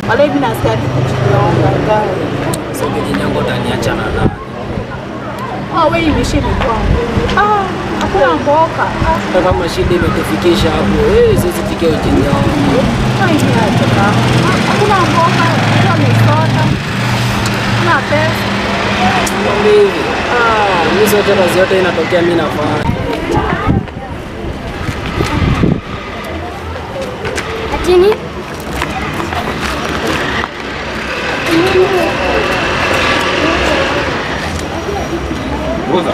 Wale hivi nasikia kujinyonga gari. Sasa ukijinyonga utaniacha na nani? Wewe imeshinde kwangu. Hakuna mboka. Hata kama shida imekufikisha hapo, sisi fikia ujinyonga. Hakuna mboka, ndio amesota. Kuna pesa. Mimi mimi zote kazi yote inatokea mimi nafanya. Atini? Rosa.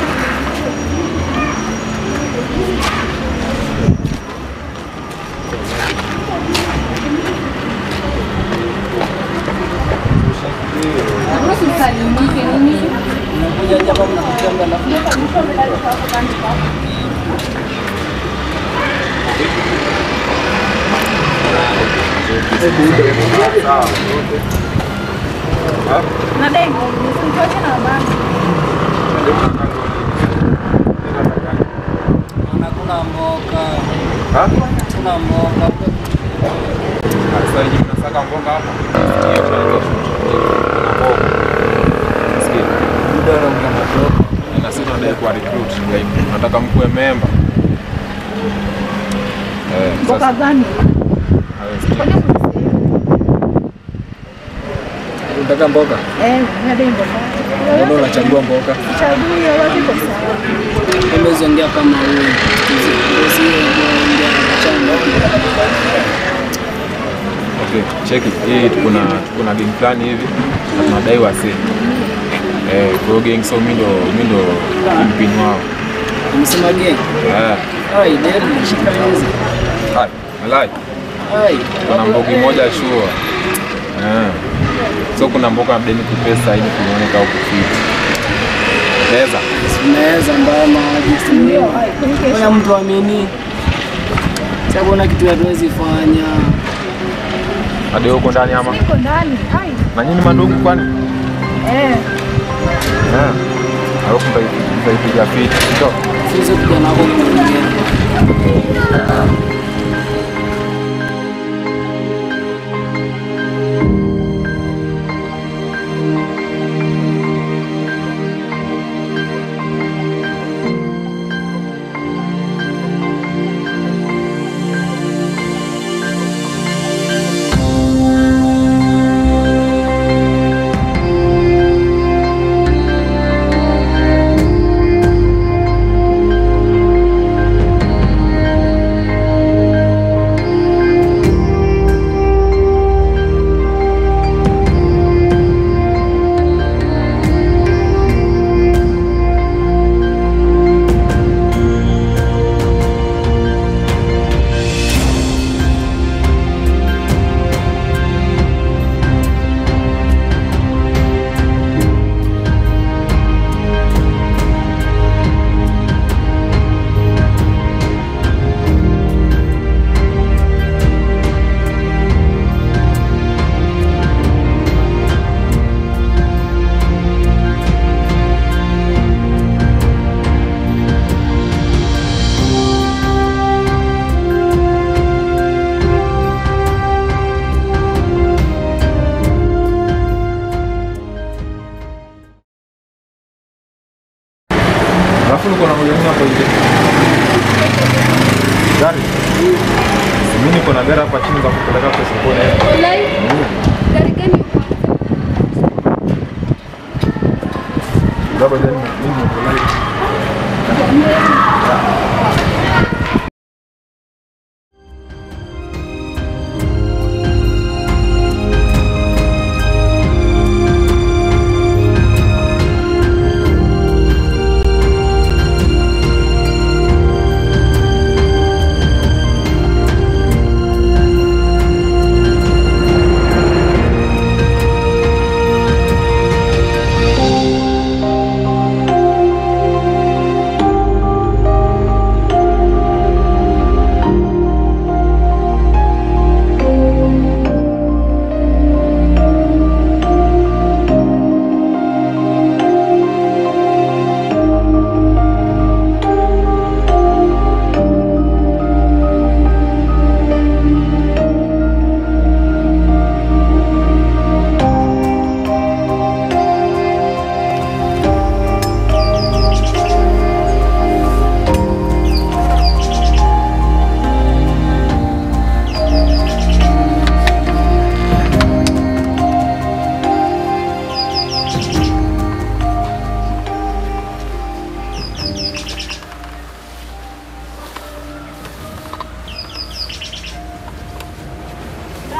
Na dengo, nisimtoke na baba. Kuna mboka. Kuna mboka. Sasa hivi tunasaka mboga hapa. Sikia. Muda na mtoto. Na sisi tunadai kwa recruit. Nataka mkue member. Mboka gani? Unataka mboga? Ndio mboga. Mbona unachagua mboga? Chagui yote iko sawa. Umeziongea kama wewe. Okay, cheki. Hii tuko na game plan hivi. Na tunadai wase. Kwa gang so mimi ndo mpini wao. Umesema gang? Ndio nishika hizi. Malai. Kuna mboga moja sure. So kuna mboga mdeni kupesa ili kuoneka au kufiti. Unaweza mbona hiyo kuna mtu amini. Sasa kuna kitu hatuwezi fanya. Hadi huko ndani ama? Siko ndani. Na nyinyi madogo kwani? Alafu mtaipiga fiti. Ndio. Sisi kijana wako kuongea. Uko na moja hapo nje. Gari. Mimi niko na gari hapa chini za kupeleka kwa sokoni. Gari gani? Baba jana mimi niko live.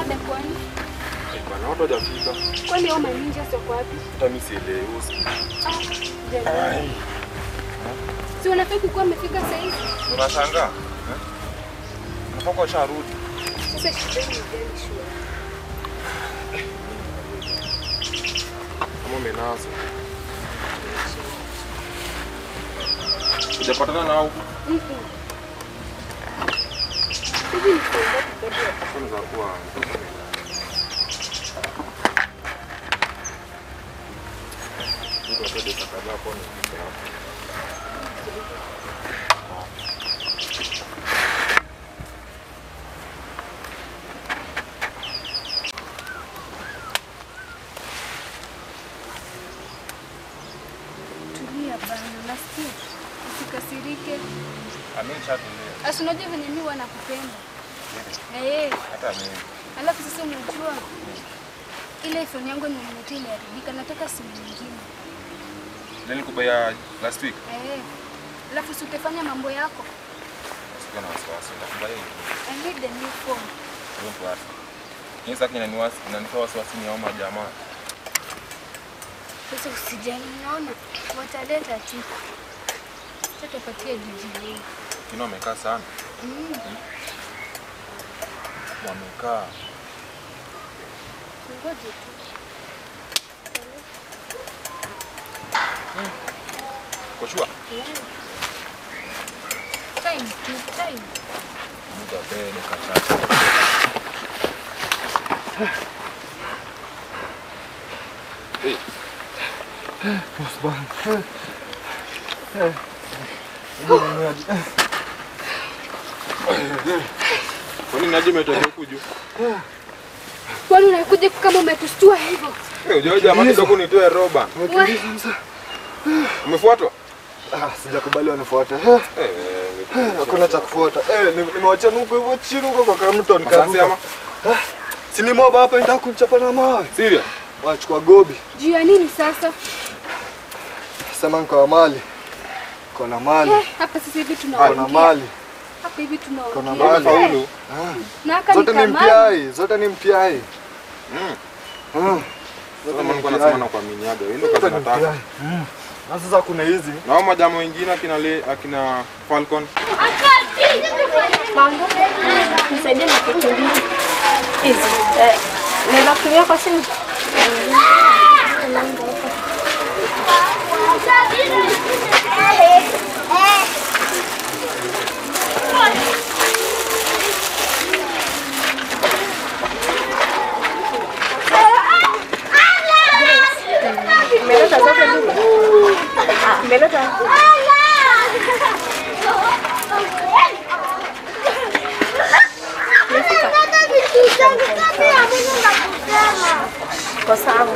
mada kwani? Bana watu hajafika. Kwani hao maninja sio wapi? Hata mimi sielewi. Si unafiki kuwa amefika sasa hivi? Unashangaa? Unapaka sharudi. Sasa shida ni gani shule? Kama umenazo. Hujapatana nao? Hivi ni kwa sababu Kwanza kwa ndio tuende tukabla hapo ni. tulia bana, nasikia. Usikasirike. Ameshatulia. Asinojua venye mimi wanakupenda. Hata mimi. Alafu sasa unajua ile iPhone yangu nimeletea iliharibika, nataka simu nyingine. Nilikubaya last week. Alafu si utafanya mambo yako. Sikuwa na wasiwasi. Nitakubaya hivi. I need the new phone. Don't worry. Sasa inanitoa wasiwasi ni hao majamaa. Sasa usijali, naona wataleta tu. Tutapatia jiji leo. Kino wamekaa sana. Wamekaa. Ngoja tu. Koshua. Time. Muda bene kachacha. Hey. Boss bang. Kwani naje umetoka huku juu? Kwani unakuja kama umetustua hivyo? Unajua jamaa kidogo nitoe roba. Umefuatwa? Sijakubali wanifuate. Hakuna cha kufuata. Nimewacha nuko hivyo chini huko kwa mto nikaruka. Si ni moba hapa nitaka kumchapa na mawe. Serious? Wachukua gobi. Juu ya nini sasa? Sema niko mali. Kona mali. Hapa sasa hivi tunaongea. Kona mali. Hapa hivi tunaongea. Kona mali. Faulu. Na haka Zote ni mpiai, zote ni mpiai. Sasa mimi nasema na kuaminiaga. Wewe ndio kazi nataka. Na sasa kuna hizi. Na hao majamaa wengine akina Falcon. Mambo. Nisaidie na kitu mbili. Hizi. Naweza kutumia kwa simu? Meleta zote ndugu. Meleta. Kwa sababu.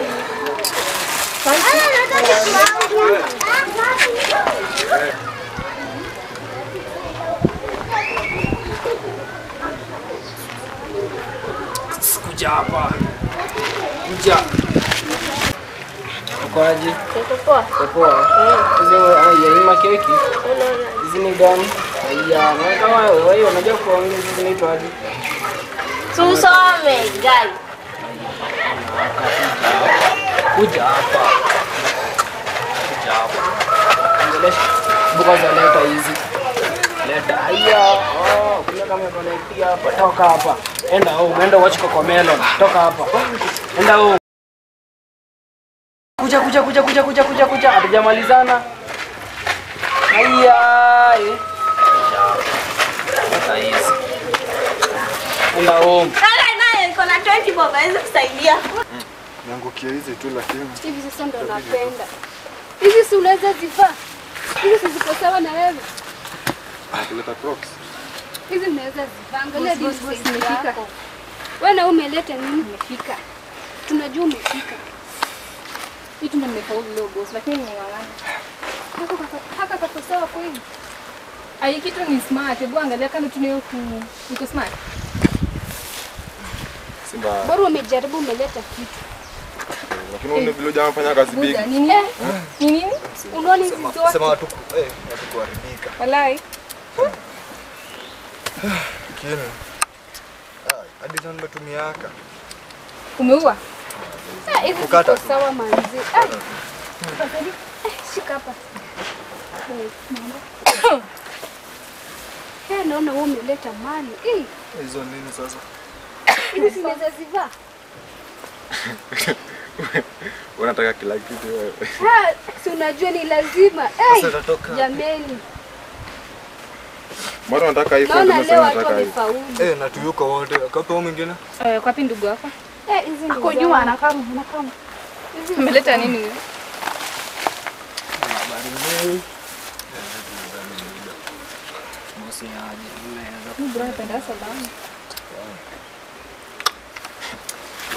Kuja hapa. Kuja. Ukoaje? Poa. Poa. Hizo ni makeki. Hizi ni gani? Haya, na kama wewe unajua kuongea hizi zinaitwa aje? Tusome gani? Kuja hapa. Kuja hapa. Ongelesha. Buka za leta hizi. Leta. Haya. Kuna kama connect hapa. Toka hapa. Enda home, enda watch Cocomelon. Toka hapa. Enda home. Kuja. Hatujamalizana. Haya. Leta hizi. Enda home. Naye niko na 20 bob aweze kusaidia. Niangukia hizi tu lakini. Hivi sasa ndo napenda. Hizi si unaweza zivaa? Hizi si ziko sawa na wewe? Kuleta Crocs. Hizi unaweza zivaa. Angalia hizi zimefika. Wewe na umeleta nini umefika? Tunajua umefika. Hii tumefaulu leo boss, lakini ni ngangana. Haka kako sawa kweli. Ai kitu ni smart. Hebu angalia kama tunio iko smart. Simba. Bora umejaribu umeleta kitu. Lakini unaona vile jamaa fanya kazi big. Nini? Nini? Unaona hizi zote? Sema watu kuharibika. Walai. Lakini Hadi ndio nimetumiaka. Umeua? Hivi Kukata ziko tu. sawa manzi. Shika hapa. Naona wewe umeleta mali. Hizo nini sasa? Hizi zinaweza zivaa. Unataka kila kitu wewe. Si unajua ni lazima. Sasa itatoka. Jameni. Mbona unataka iPhone Naona umesema leo watu unataka iPhone? wamefaulu. Na tuyuko wote. Kapo mwingine? Kwa wapi ndugu wako? Hizi ndio. Kwa nyuma anakaa. Umeleta nini wewe?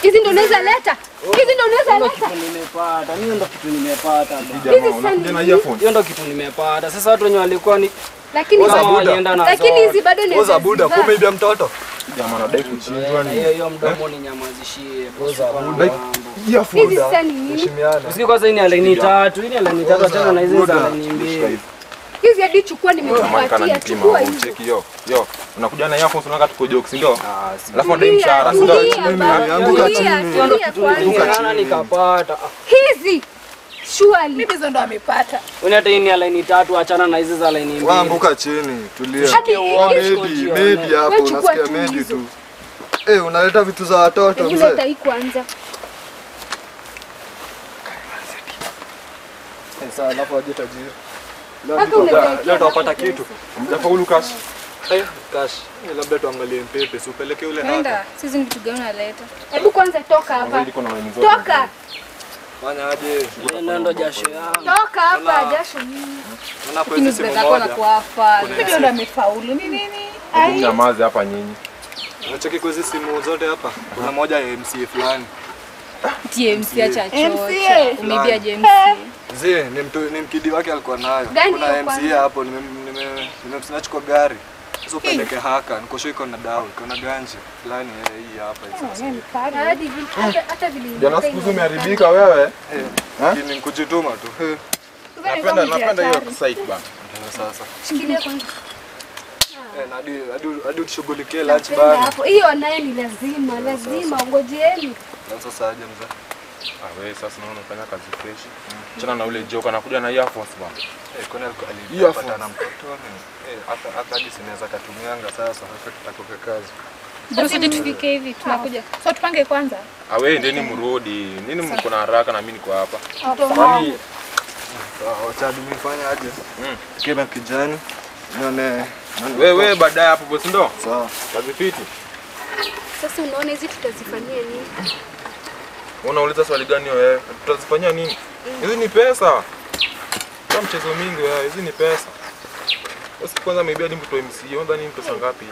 Hizi ndio unaweza leta. Hizi ndio unaweza leta. Nimepata. Hiyo ndo kitu nimepata. Jamaa unakuja na earphone. Hiyo ndo kitu nimepata. Sasa watu wenye walikuwa ni Lakini kama hizi walienda na lakini hizi bado ni Oza buda, kumeibia mtoto. Jamaa anadai kuchinjwa ni. hiyo mdomo ni nyamazishie. Earphone. hizi sasa ni nini? Heshimiana. Usikie kwanza hii ni laini 3. Hii ni laini 3 achana na hizo za laini 2. Hizi hadi chukua Kama kana nimekupatia. nipima Chukua au hizo. cheki yo. Unakuja na earphones unataka tuko jokes ndio? Si Alafu ndio mshahara ndio. Anguka chini. hiyo ndo kitu nilingana nikapata. Hizi surely. Hizo ndo amepata. Wewe hata hii ni laini 3 achana na hizi za laini 2. Waanguka chini, tulia. Hadi Medi hapo, Wewe chukua unasikia tu medi hizo. tu. Unaleta vitu za watoto Hebu mzee. leta hii kwanza. Sasa alafu aje tajiri. Hata unaweza Leo tutapata kitu. Mjafaulu cash. Cash. Labda tuangalie Mpepe, si upeleke yule hata. Nenda. Sisi ni kitu gani unaleta? Hebu kwanza toka hapa. Niko na wenu zote. Toka. Fanya aje? Ndo jasho yangu. Toka hapa jasho nini? Unapo Lakini hizi simu zile zako na moja. kuafa. Hizo ndo amefaulu. Ni nini? Nyamaze hapa nyinyi. Unacheki kwa hizi simu zote hapa. Kuna moja ya MCA fulani. TMC acha chocha. MCA. Umeibia James. Zee, ni mkidi wake alikuwa nayo. Gani Kuna hiyo MCA kwanza? hapo, nimemsnatch kwa gari. Sasa upeleke haka, nikosho iko na dawa, iko na ganji. Fulani hii hapa hizi. Hadi vile hata vile. Jana siku umeharibika wewe. Lakini nikujituma tu. Napenda hiyo site bana. Sasa. Shikilia kwanza. Hadi tushughulikie lunch Penda bana. hapo. Hiyo naye ni lazima ngojeeni. Sasa aje mzee. Wewe sasa naona unafanya kazi fresh. Chana na ule joka anakuja na earphones bana. Kwani Hiyo alipata na mtotoni. Hata hadi sinaweza katumianga sasa tutakoka kazi. Basi tufike hivi tunakuja. So tupange kwanza. Wewe ndeni mrudi. Nini mko na haraka na mimi niko hapa? Kwani Wacha nimefanya aje? Kema kijani. Nione. wewe baadaye hapo bosi ndo? Sawa. Kazi fiti. Sasa unaona hizi tutazifanyia nini? Unauliza swali gani wewe? Tutazifanyia nini? Hizi ni pesa. Kwa mchezo mingi wewe, hizi ni pesa. Basi kwanza maybe hadi mtu MC, onda nini pesa ngapi?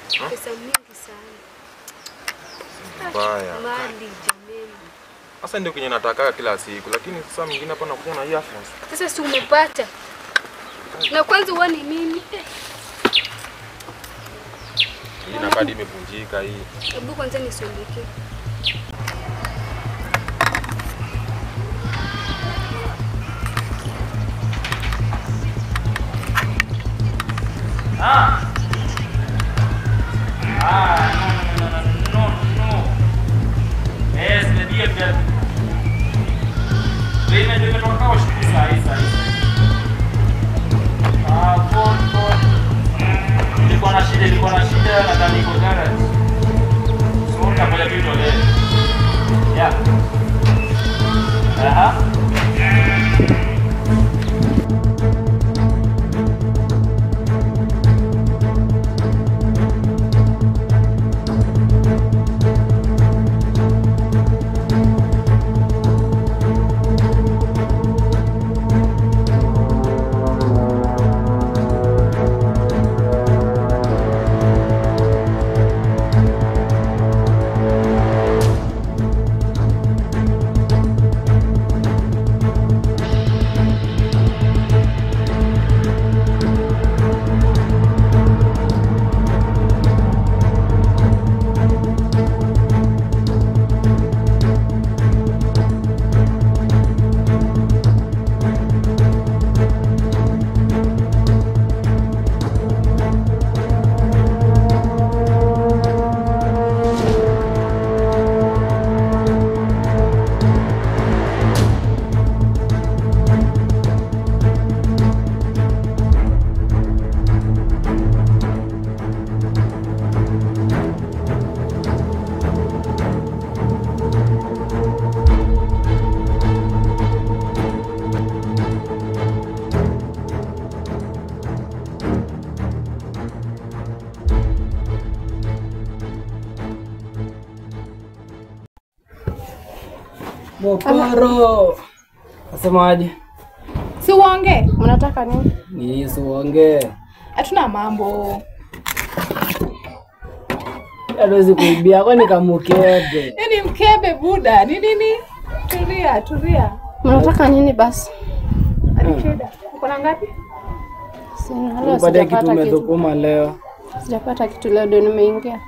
Pesa mingi sana. Mbaya. Mali jameni. Sasa ndio kwenye nataka kila siku, lakini sasa mwingine hapa nakuja na earphones. Sasa si umepata. Na kwanza uone mimi. Hii na kadi imevunjika hii. Hebu kwanza nisondeke. Nilikuwa na shida nadhani iko garage. So nitakuja tu itolee. Yeah. Aha. Mokoro. Nasemaje? Si uonge. Mnataka nini? Ni usiongee. Hatuna mambo. Hatuwezi kuibia kwani kamukebe. Nini mkebe buda? Ni nini? Tulia. Mnataka nini basi? Alishida. Uko na ngapi? Sina leo Upate kitu sijapata kitu. umesukuma leo. Sijapata kitu leo ndio nimeingia.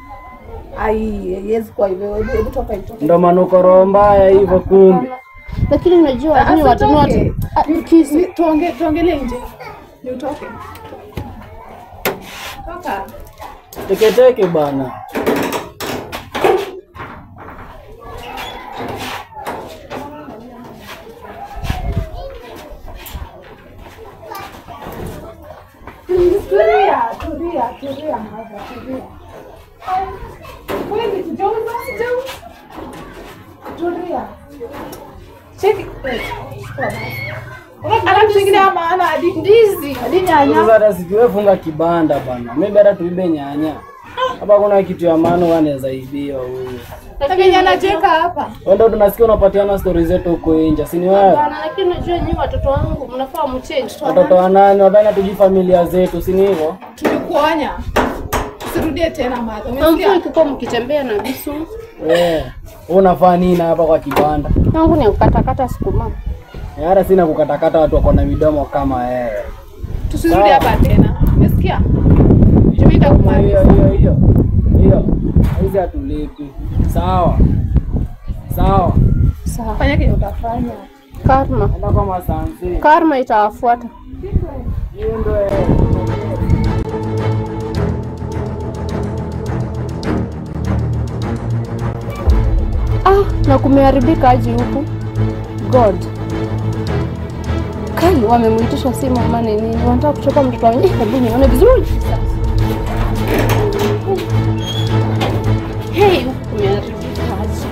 Yes kwa hivyo hebu toka hicho. Ndo manukoro mbaya hivyo kumbe. Lakini unajua ni watu Tuongelee nje. Ni utoke. Toka. Teketeke bana. Tulia. Wewe kijauza. Tulia. Cheki. Alafu chingine maana hadi ndizi, hadi nyanya. Sasa sikiwe funga kibanda bana. Mimi hata tuibe nyanya. Hapa kuna kitu ya maana anaweza ibia huyu. Lakini anacheka hapa. Wewe ndio tunasikia unapatiana stories zetu huko nje, si ni wewe? Bana, lakini unajua nyinyi watoto wangu mnafaa mchange. Watoto wa nani? Wadana tuji familia zetu, si ni hivyo? Tulikuonya. Usirudie tena madha. Umesikia? Umesikia? Tuko mkitembea na visu. Unafanya nini hapa kwa kibanda? Yangu ni kukatakata sukuma. Hata sina kukatakata watu wako na midomo kama wewe. Tusirudi hapa tena. Umesikia? Tumeenda kumaliza. Hiyo. Hizi hatulipi. Sawa. Sawa. Fanya kile utafanya. Karma. Hata kama sanzi. Karma itawafuata. Hiyo ndio Na kumeharibika aje huku? God. Kali wamemuitisha simu ama nini? Wanataka kuchapa mtoto wangu. Hebu nione vizuri. Hey, huku kumeharibika aje?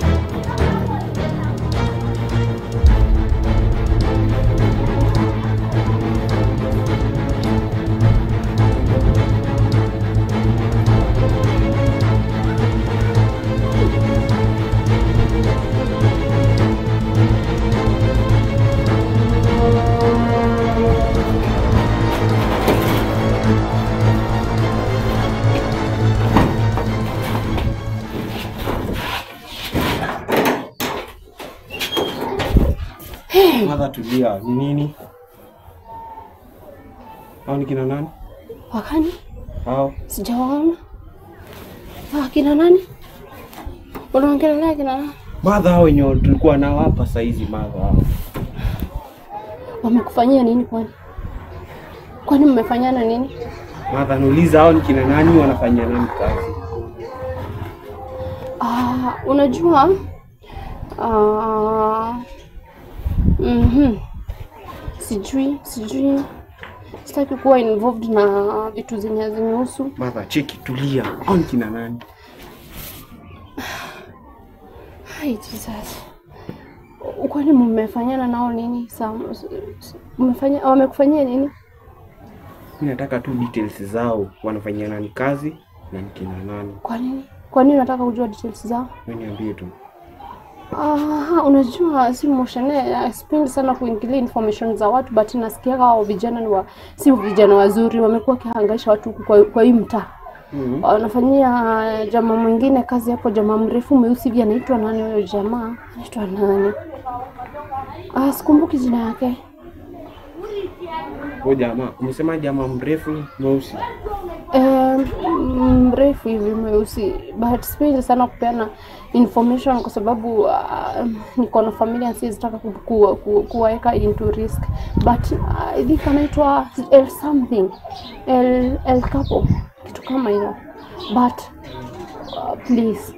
Mother tulia, ni nini? Hao ni kina nani? Wakani? Hao. Sijawaona. Kina nani? Unaongelea kina nani? Mother hao wenyewe tulikuwa nao hapa saa hizi mother hao. Wamekufanyia nini kwani? Kwani mmefanyana nini? Mother nauliza hao ni kina nani, wanafanyia nani kazi? Unajua sijui sitaki kuwa involved na vitu zenye hazinihusu. Mother cheki tulia. Hao ni kina nani? Hai Jesus. Kwani mmefanyana nao nini? Wamekufanyia nini? Mimi nataka tu details zao, wanafanyia nani kazi na ni kina nani. Kwa nini unataka kujua details zao? Mimi niambie tu. Unajua si moshane sipendi sana kuingilia information za watu, but nasikia hao vijana si vijana wazuri, wamekuwa kihangaisha watu kwa hii mtaa. Wanafanyia jamaa mwingine kazi hapo, jamaa mrefu mweusi hivi, anaitwa nani huyo jamaa? Anaitwa nani? Sikumbuki jina yake. Huyo jamaa, umesema jamaa mrefu mweusi? Mrefu hivi mweusi, but sipendi sana kupeana information kwa sababu niko na familia, sitaki kuweka into risk, but I think anaitwa L something, L couple, kitu kama hiyo, but please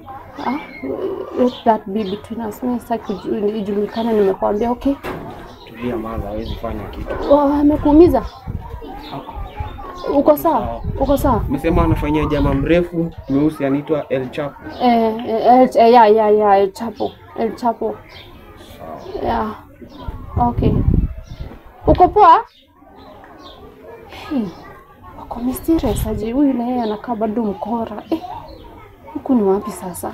let that be between us. Mimi sitaki kujulikana, nimekwambia. Okay, tulia mama, hawezi fanya kitu. Amekuumiza? Uko sawa? Uko sawa? Umesema anafanyia jamaa mrefu mweusi anaitwa El Chapo. El Chapo. El Chapo. Yeah. Okay. Uko poa? Wako mysterious aje huyu, na yeye anakaa bado mkora. Huku ni wapi sasa?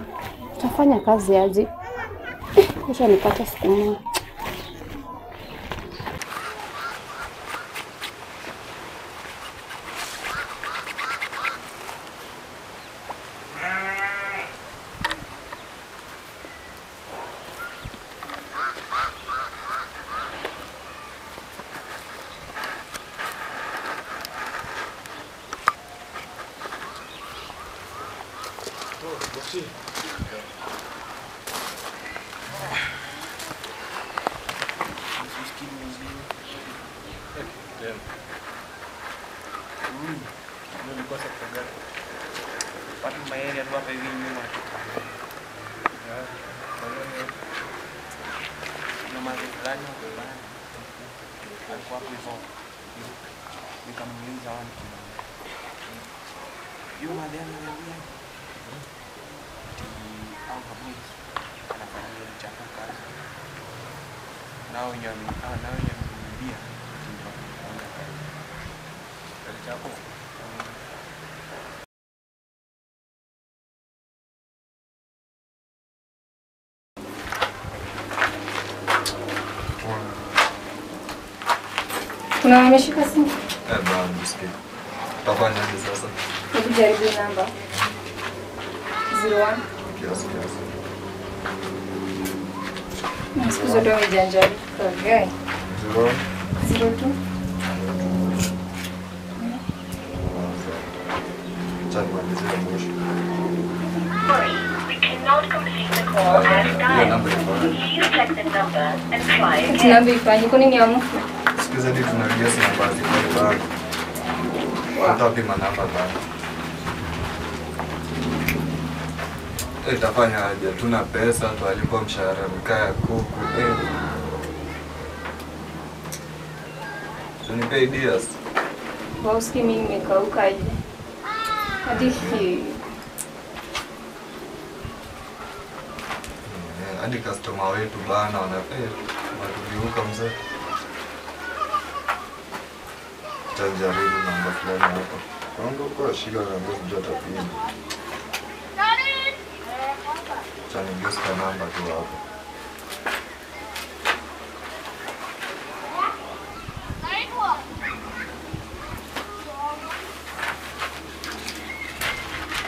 Tutafanya kazi aje? Kisha nikata sukuma. Kuna ameshika simu? Bwana msikie. Tafanya nini sasa? Hebu jaribu namba. 01. Kiasi. Siku zote umejanjari. Okay. 02. Sorry, we cannot complete the call as dialed. Please check the number and try again. Namba ifanye kwa nini amu? Sikiza hadi tunarudia sana basi kwa bado. Tutapima namba bado. Itafanya aje? Tuna pesa, tualipo mshahara mkaya kuku. Tunipe ideas. Wauski mimi nimekauka aje. Hadi customer wetu bana wanatuviuka mzee. Tajaribu namba fulani hapa. Kwangu kwa shida na ngozi jota pili. Chani gusta namba tu hapo.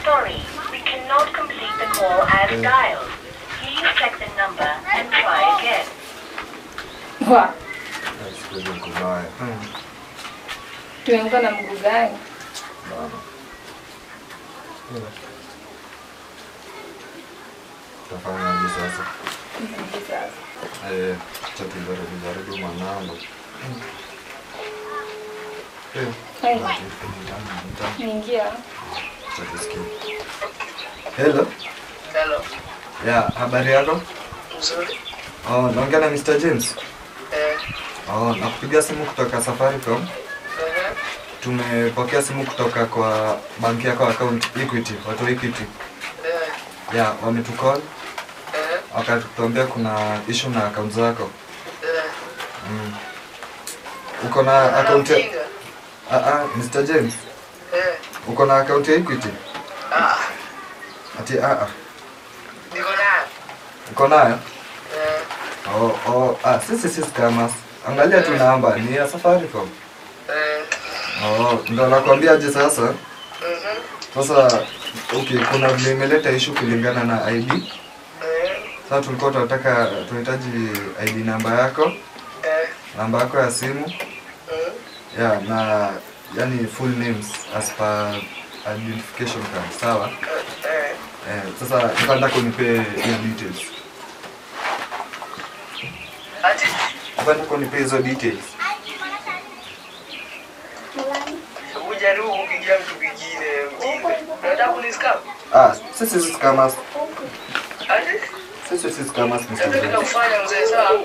Sorry, we cannot complete the call as dialed. Please check the number and try again. Wa. Sikiza kubaya. Tumeamka na mguu gani? Tafanya nini sasa? Jaribu manamba. Niingia. Hello. Ya, habari yako? Mzuri. Naongea na Mr. James. Nakupigia simu kutoka Safaricom. Tumepokea simu kutoka kwa banki yako account Equity, watu Equity. Ya, wametucall. Wakatuambia kuna issue na account zako. Uko na account Mr. James. Uko na account ya Equity? Ati Niko nayo. Uko nayo? Sisi scammers. Angalia tu namba ni ya Safaricom. Ndo nakwambia aje sasa. Sasa kuna vile imeleta issue kulingana na ID. Sasa tulikuwa tunahitaji ID namba yako. Namba yako ya simu. Na yani full names as per identification card, sawa? Sasa nataka kunipe hizo details. Ati? Nataka kunipe hizo details. Ujaribu kupigia mtu mwingine. Unataka kuniscam? Sisi scammers. Ati? Sisi scammers, Mr. Sasa James. tunafanya mzee sawa.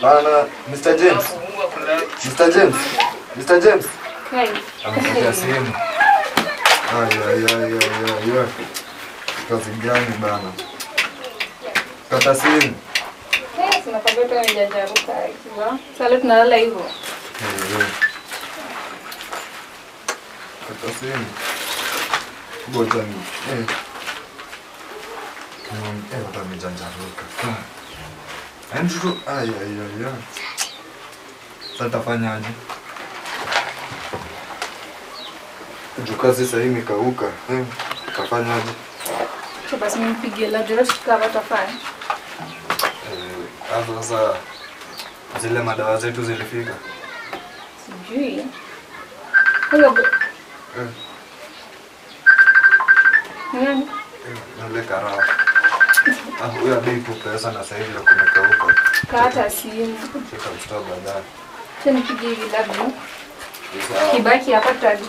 Bana, Mr. James. Mr. James. Mr. James. Anapokea simu. Ya. Kazi gani bana? Kata simu. Tunakwambia tu amejanjaruka hivyo. Sasa tunalala hivyo. Kata simu. Ngoja ni. Watu wamejanjaruka. Andrew, ay. Sasa tafanyaje? Kazi sasa hii imekauka. Tafanyaje? Kwa basi nimpigie la Josh kama tafanya. Hapo sasa zile madawa zetu zilifika. Sijui. Hello. Nani? Nale karao. Huyo bei tu pesa na sasa hivi kumekauka. Kata simu. Cheka mstari baadaye. Tena nipigie hivi labda. Kibaki hapa tadi.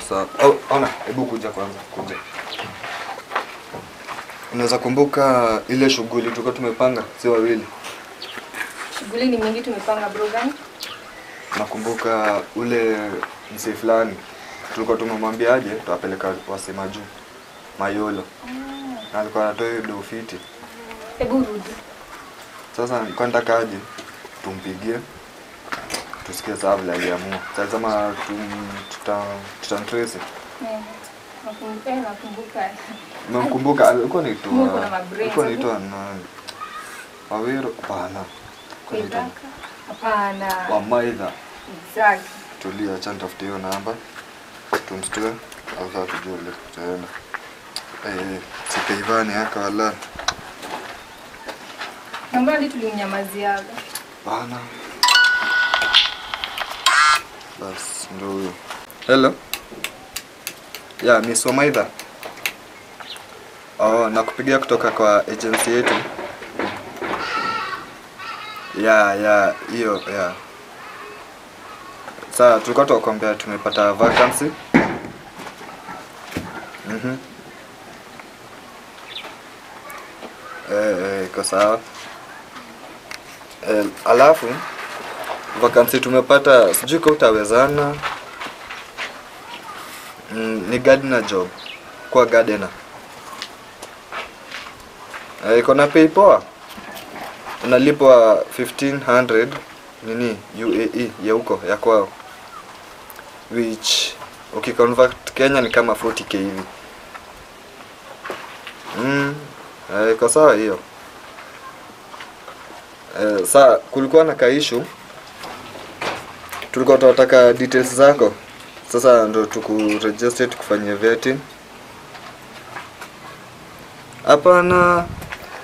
Sawa. Ona, hebu kuja kwanza, kuja. Unaweza kumbuka ile shughuli tulikuwa tumepanga si wawili? Shughuli ni mingi tumepanga bro gani? Nakumbuka ule mzee fulani tulikuwa tumemwambia aje tuwapeleka wasema juu Mayolo. Na alikuwa anatoa hiyo dofiti. Hebu rudi. Sasa nilikuwa nataka aje tumpigie tusikie sababu la aliamua. Sasa kama tutamtrace. Nakumbuka. Nakumbuka alikuwa anaitwa. Alikuwa anaitwa nani? Wawiro bana. Hapana. Wa Maidha. Exactly. Tulia, acha nitafute hiyo namba. Tumstue au sasa tujue ile tutaenda. Sikaivani haka wala. Namba ile tulimnyamaziaga. Bana. Bas ndio huyo. Hello. Ya, Miss Maidha. Nakupigia kutoka kwa agency yetu. Ya, hiyo, ya. Sasa tulikuwa tunakwambia tumepata vacancy. Iko sawa. Alafu vacancy tumepata, sijui kama utawezana. Ni gardener job. Kwa gardener. Iko na pay poa. Unalipwa 1500 nini UAE ya huko ya kwao, which ukiconvert Kenya ni kama 40k hivi. Iko sawa hiyo. Sasa kulikuwa na kaishu, tulikuwa tunataka details zako. Sasa ndo tukuregister tukufanyie vetting. Hapana,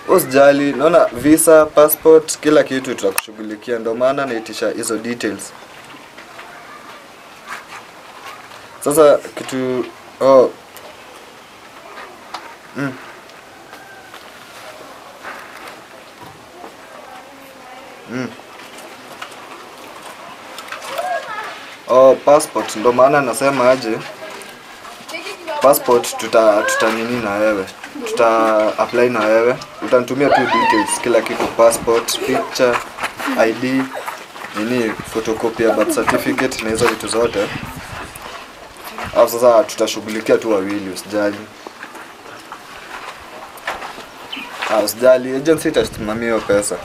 usijali, naona visa, passport, kila kitu tutakushughulikia, ndio maana naitisha hizo details. Sasa kitu passport, ndio maana nasema aje passport tuta nini na wewe, tuta apply na wewe, utanitumia tu details, kila kitu, passport, picture, ID, nini, photocopy ya birth certificate na hizo vitu zote. Alafu sasa tutashughulikia tu wawili, usijali. Usijali, agency itasimamia hiyo pesa.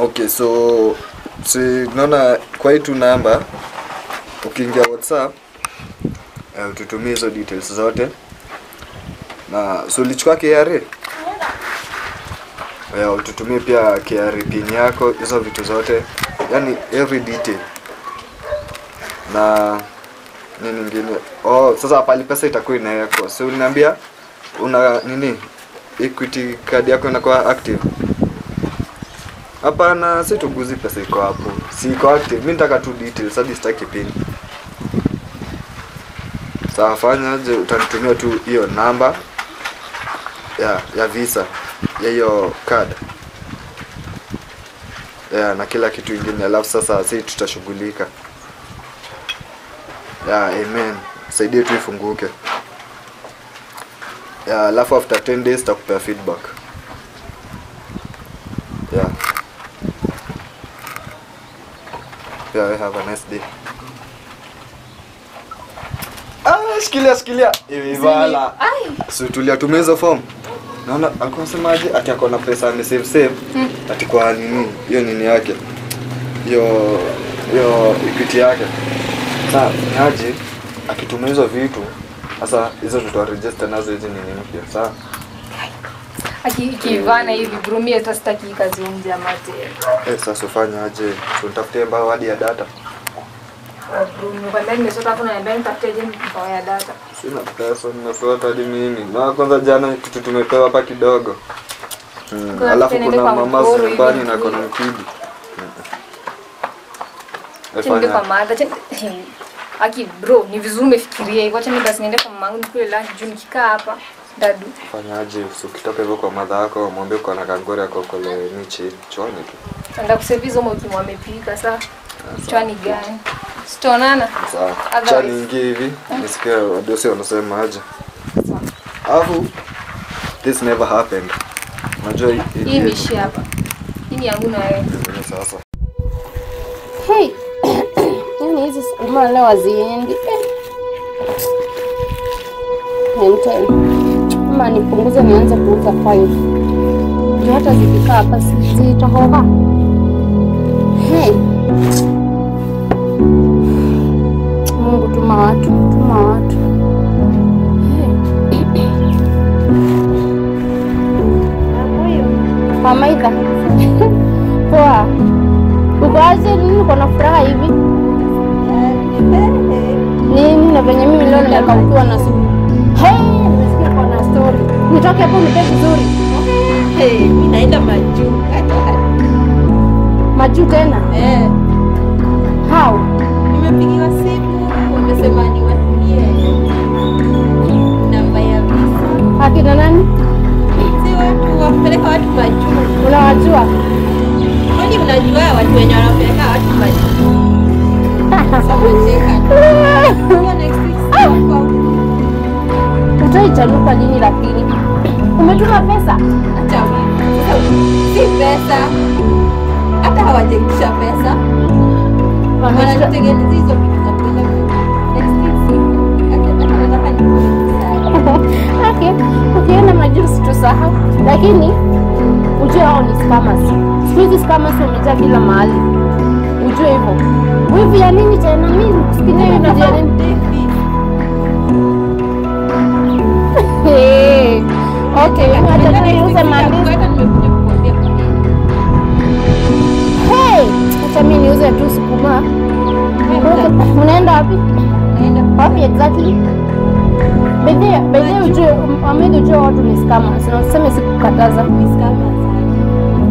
Okay, so naona kwa hii tu namba ukiingia WhatsApp tutumie hizo details zote. Na so ulichukua KRA? Ututumie pia KRA pin yako, hizo vitu zote. Yaani every detail. Na nini nyingine? Sasa pale pesa itakuwa inawekwa. So uliniambia una nini? Equity card yako inakuwa active. Hapana, si tuguzi pesa iko hapo. Si iko active. Mimi nataka tu details, hadi sitaki pin. Sasa fanya aje, utanitumia tu hiyo namba ya visa ya hiyo card. Na kila kitu kingine, alafu sasa sisi tutashughulika. Amen. Saidie tu ifunguke. Alafu after 10 days tutakupea feedback. Have a nice day. Shikilia. Ivala. So tuliatumia hizo form. Naona alikuwa anasemaje ati akona pesa amesave. Ati kwa nini? Hiyo nini yake? Hiyo equity yake. Sasa aje akitumia hizo vitu Sasa hizo tutaregister nazo hizi nini mpya. Sawa? Akivana hivi bro, mimi hata sitaki kazi nje mate. Sasa ufanye aje? Tunitafutie mbao hadi ya data. Bro, kwa nini nimesota kuna niambia nitafutie je mbao ya data? Sina pesa, ninasota hadi mimi. Na kwanza jana kitu tumepewa hapa kidogo. Alafu kuna mama nyumbani na kuna mkidi. Chende kwa mada. Aki bro, ni vizuri umefikiria hivyo. Acha mimi basi niende kwa mamangu nikule lunch juu nikikaa hapa. Dadu. Fanyaje ukitoka hivyo kwa madha yako mwambie uko na kangori yako kule niche choni tu. Nenda kuservice mwa ukimwa amepika saa. Chani gani? Sitonana. Sawa. Chani ingie hivi. Nisikie wadosi wanasema aje. Alafu this never happened. Unajua hii mishi hapa. Hii yangu na wewe. Sasa. Hey. Yaani hizi sukuma leo haziendi. Hente. Kama nipunguze nianze kuuza 5. Ndio hata zikikaa hapa zitahoka. Hey. Mungu tuma watu. Mama Ida. Poa. Uko aje nini uko na furaha hivi? Nini na venye mimi leo nimekaukiwa na siku. Nimesikia kuna story. Nitoke hapo nipe vizuri. Mimi naenda majuu. Majuu tena? How? Nimepigiwa simu, wamesema niwatumie namba ya visa. Akina nani? Si watu wapeleka watu majuu. Unawajua? Kwani unajua watu wenye wanapeleka watu majuu? Utaichanuka lini lakini? Umetuma pesa? Acha mimi. Si pesa. Hata hawajaikisha pesa. Wanatengeneza hizo vitu za kwenda okay. Ukienda majuzi tusahau. Lakini ujue hao ni scammers. Siku hizi scammers wamejaa kila mahali. Ujue hivyo. Wivi ya nini tena? Mimi kusikia hiyo ndio nini? Okay, hata niuze mandizi. Acha mimi niuze tu sukuma. Unaenda wapi? Naenda wapi exactly? Bede ujue ujue watu ni scammers. Unasema sikukataza ni scammers.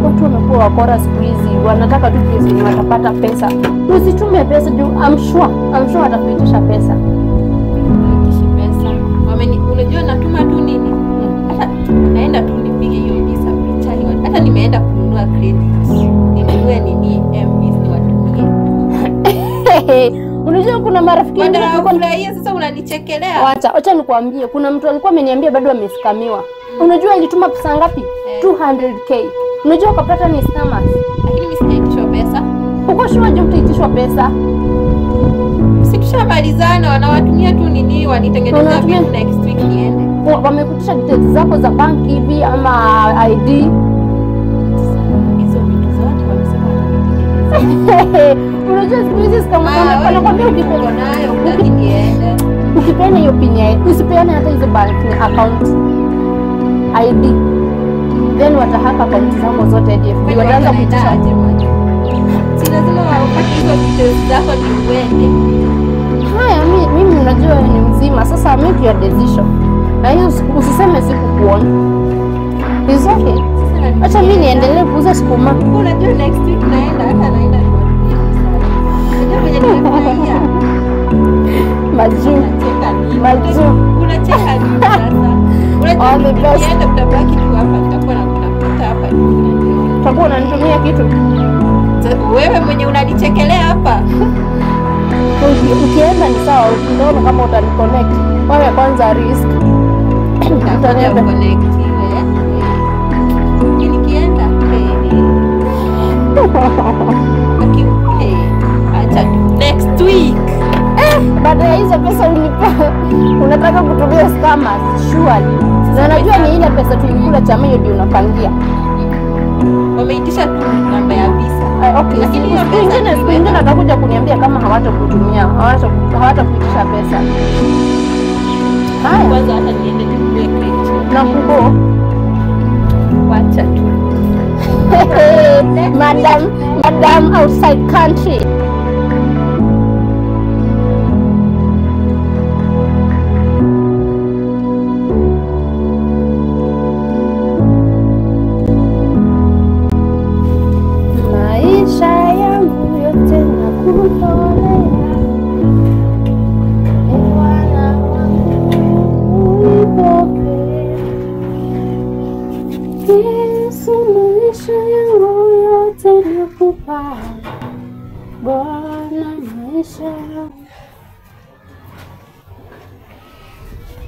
Watu wamekuwa wakora siku hizi, wanataka tu pesa, watapata pesa. Usitume pesa juu I'm sure atakuitisha pesa. Kuitishi pesa. Unajua natuma tu nini? Hata naenda tu nipige hiyo visa picha ni hata nimeenda kununua credit. Ninunue nini MVs ni watumie. Unajua kuna marafiki wangu wanafurahia sasa unanichekelea. Acha nikwambie kuna mtu alikuwa ameniambia bado ameskamiwa. Unajua alituma pesa ngapi? 200k. Unajua kapata ni scammers. Lakini mimi sijaitishwa pesa. Uko sure je utaitishwa pesa? Sikishamalizana wanawatumia tu nini wanitengeneza vitu next week niende. Wamekutisha details zako za bank hivi ama ID? Hizo vitu zote wamesema watanitengeneza. Unajua siku hizi scammers wanakuambia ukipenda nayo utaki niende. Ukipeana hiyo pin ya usipeane hata hizo bank account ID. Then watahaka account zako zote DFB. Wataanza kuitisha aje moja. Si lazima wapate hizo details zako ni uende. Haya mimi unajua ni mzima. Sasa make your decision. Na hiyo usiseme sikukuona. Is okay. Acha mimi niendelee kuuza sukuma. Unajua next week naenda hata naenda niwatumie pesa. Unajua venye nimefurahia. Unacheka nini sasa? Unajua nienda utabaki tu hapa nitakuwa nakuta hapa. Utakuwa unanitumia kitu? Wewe mwenye unanichekelea hapa. Ukienda ni sawa, ukiona kama utaniconnect. Wewe kwanza risk. Utakuja connectiwe. Nikienda acha next week. Baada ya hizo pesa unipa unataka kutumia scammers surely. Na najua ni ile pesa tulikula chama hiyo ndio unapangia. Wameitisha tu namba ya visa. Okay, lakini hiyo pesa nyingine atakuja kuniambia kama hawatakutumia, hawatakuitisha pesa. Haya. Kwanza hata niende nikule credit. Na kubo. Wacha tu. Madam outside country. Maisha yangu yote nakutolea. Bwana wangu unipokee. Yesu, maisha yangu yote nakupa. Bwana, maisha yangu.